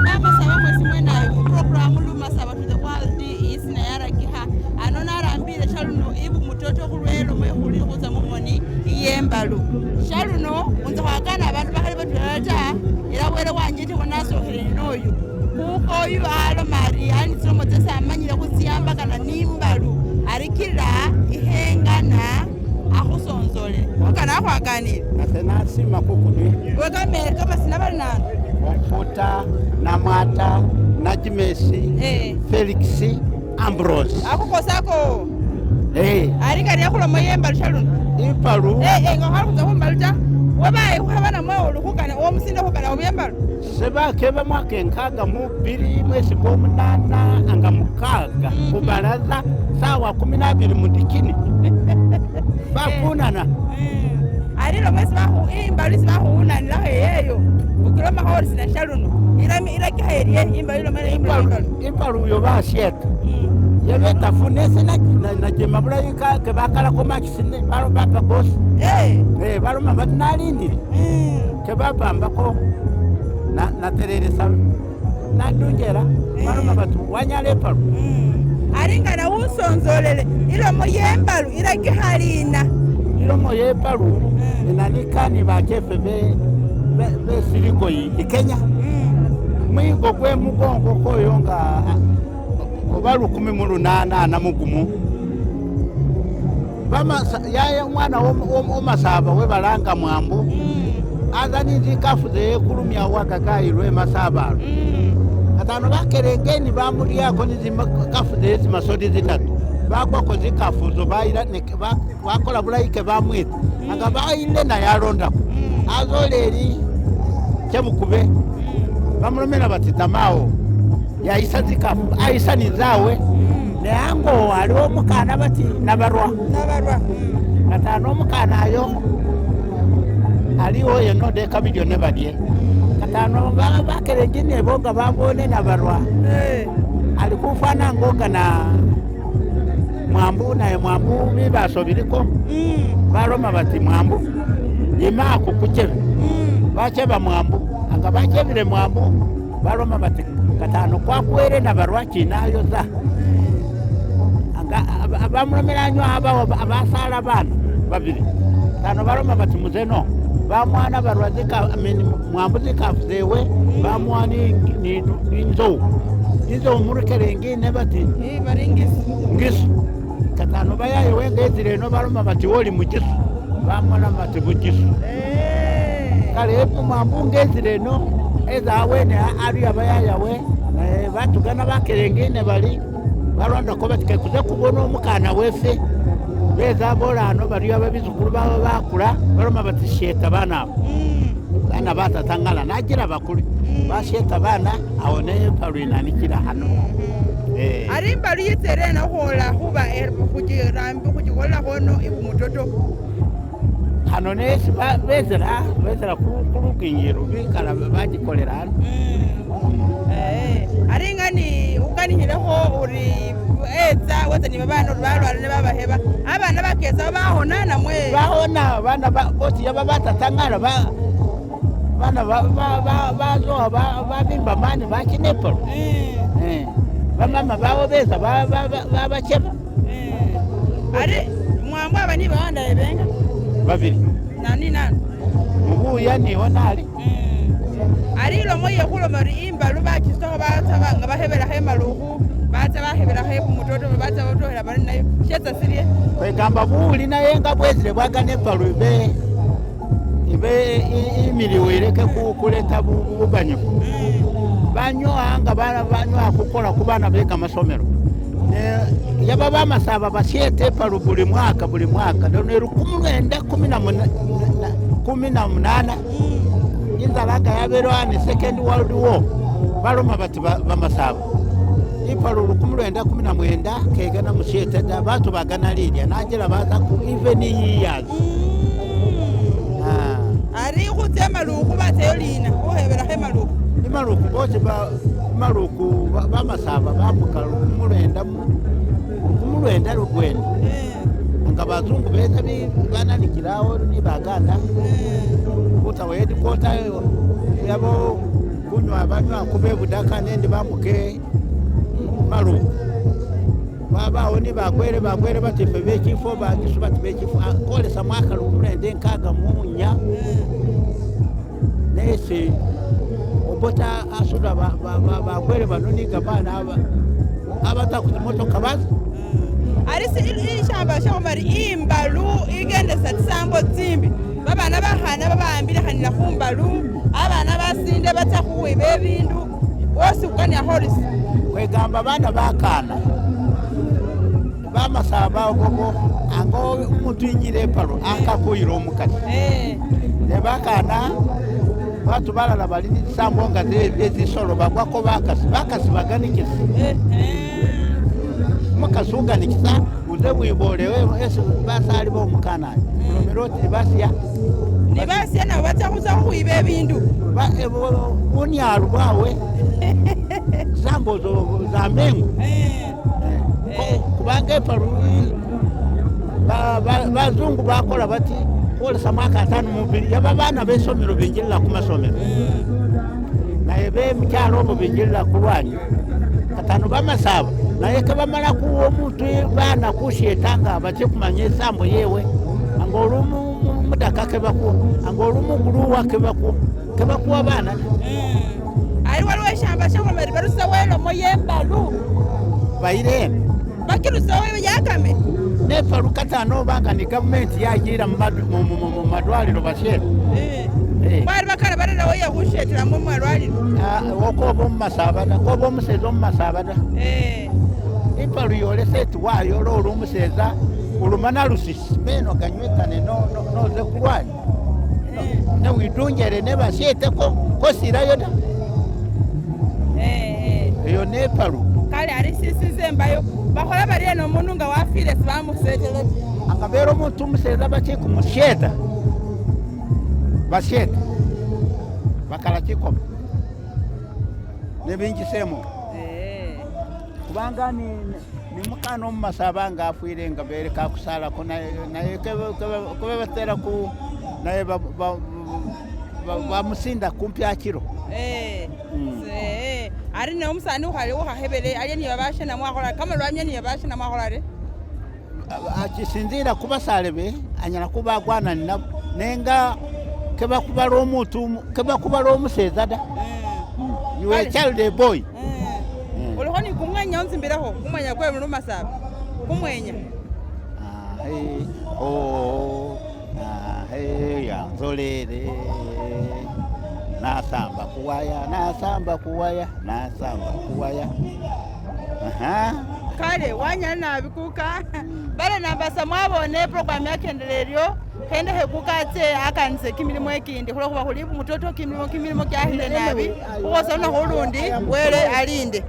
Namasaba mwezi mwenayo programu lumasaba to the world isina yaragiha ano narambire shaluno ibu mutoto kulwelo mwehuli kuza mumoni iyembalu shaluno unza kwagana abantu bakali batulata era were wanjete wonasohele noyu kuko yu alo mari ani tsomo tsesa amanyira kuziyamba kana nimbalu arikira ihengana akusonzole wakana akwaganira asena sima kukudi wekamere kama sinabali nanu Wafuta na Mata na Jimesi Felix Ambrose akukosako arikari yakula moyembalu shaluno ipalu ngahakuza kumbaluta wabaye kuhabana mwawulu kukana omusinde kukana obuyembalu sebakeba mwaka enkaga mubiri mwezi gwomunana anga mukaga kubaraza sawa 12 mudikini bakunana arilo mwezi imbalu sibahuunaniraho yeyo ukilo mahoro sina shaluno ira kihayerie imbalu mwana impalu yo basheta yabeta funese na jema bulayika ke bakala ko makisine balo bapa boss balo mama nalindire ke babamba ko na tereresa na dungera balo mama tu wanyale palu aringa na usonzolele ilo moyembalu ira kihalina ilo moyepalu inanikani bakefe be siriko yi Kenya mwingo gwe mugongo koyonga obalu 18 na mugumu bama yaya mwana omasaba we balanga mwambu azani ndikafuze kulumya wakakairwe masaba katano bakerengeni bamulyako nizimakafuze zimasodi zitatu bakwako zikafuzo bayira bakola bulayike bamwita anga bayile na yalonda azoleri kyabukube bamulomera bati tamao yaisa zikafu aisa nizawe neango aliwo mukana bati nabarwa katano mukana ayo aliwo yeno de kamilione badie katano bakerengene bonga babone nabarwa alikufana ngoga na mwambu naye mwambu bibasobiriko baroma bati mwambu yimako kuchebe bacheba mwambu anga bachebire mwambu baroma bati katano kwakwere na barwaki nayo za anga abamulomera abasala bana babiri tano baroma bati muzeno bamwana barwazika mwambu zikafuzewe bamwani ni nzo murukerengine bati baringisi katano bayaye wengezire no baroma bati woli mugisu bamwana bati bugisu kale mwambu ngezire no eza wene ari abayayawe batugana bakerengene bali balonda ko batike kuze kubona omukana wefe beza bolano bali ababizukuru baba bakula baloma batisheta bana bana batatangala nagira bakuli basheta bana awone palwina nikira hano ari mbalu yiterena hola huba kujirambi kujikola hono ibu mutoto hano nesi bezera kulugingiro bikala bagikolera hano ari ngani ukanihireho uri eza wazani babana balwara ne babaheba abana bakeza bahona namwe bahona bana boti yaba batatangala bana bazo babimba mani bakinepo bamama bawo beza babacheba ari mwambo abani bawanda ebenga babiri nani mubuya niho nali ari lo moye kulo mari imbalu bakisoko batabanga bahebera hemaluhu batabahebera he kumutoto batabotohera bari nayo sheza sirie kwegamba buli naye nga bwezire bwagane palu ibe imiliwireke kuleta bubanyifu banyoanga banyoa kukola kubana beka masomero yaba bamasaba basyete palu buli mwaka ndio 1918 inzalaga yaberwani second world war baloma bati bamasaba ipalu 1919 kegana musyete da batu bagana lirya najira baza ku even years ari kutema luku bateyolina uhebera hemaluku imaluku bose maluku bamasaba bamuka 1919 rugwenda nga bazungu beza bananikirawo ni baganda kutawe headquarter yabo kunywa banywa kube budaka nende bambuke malu babawo ni bagwere batife bekifo bagisu bati bekifo kolesa mwaka lukulende nkaga munya nese obota asuda bagwere banoniga bana abatakuti motoka bazi arisi ishamba shomari imbalu igendesa tisambo zimbi babana bahana babambire hanira kumbalu abana basinde batakuwiba ebintu bose ukani ya horisi kwegamba bana bakana bamasaba ogogo ango umuntu yingire palo akakuyira omukati ne bakana batu balala bali tisambo nga ezisolo bagwako bakasi baganikiza mukasuga nikisa uze wibolewe ese basali bo mukana romeroti basiya nabo batakuza kuyiba ebintu bunyalu bwawe sambozo za mengo kubanga epalu bazungu bakola bati kolesa mwaka 5 mubiri yaba bana besomero binjirira kumasomero naye bemukyalo omu binjirira kulwanyi katano bamasaba naye kabamala kuwa omuntu bana kushetanga bache kumanya esambo yewe angolumu mudaka kebakuwa angolumu guluwa kebakuwa bana ali waliwo eshamba shomari barusa welo moyembalu bairene bakirusa wewe yakame nepalu katano banga ni gavumenti yagira mu madwaliro bashera bari bakara barera we yagushetera mu madwaliro okobo mu masabada kobo omuseza mu masabada ipalu yolese tuwayo olwo omuseza olumana lusisi beno ganywekane noze kulwanya newidungere nebasheteko kosirayo da eyo nepalu kale ari sisize mbayo bakola bariye n'omuntu nga wafire sibamusetere akabera omuntu omuseza bache kumusheta basheta bakala kikoma nebingisemo kubanga ni mukano omumasaba nga afwire nga bere kakusalako naye kebe batera ku naye bamusinda kumpya kiro ari ne omusani ukhali ukhahebele ali ni babashe na mwakola kama lwanye ni babashe na mwakola re akisinzira kubasalebe anyala kubagwana nabo nenga keba kubala omuntu keba kubala omuseza da you are a child boy uliko ni kumwenya onzimbiraho kumwenya kwe mu masaba kumwenya ya nzolere nasamba kuwaya kale wanya nabikuka bale nambasa mwabone program yakendelelyo kende hekukatse akanise kimilimo ekindi kulokuba kulibu mutoto kimilimo kyahile nabi ukosana hulundi wele alinde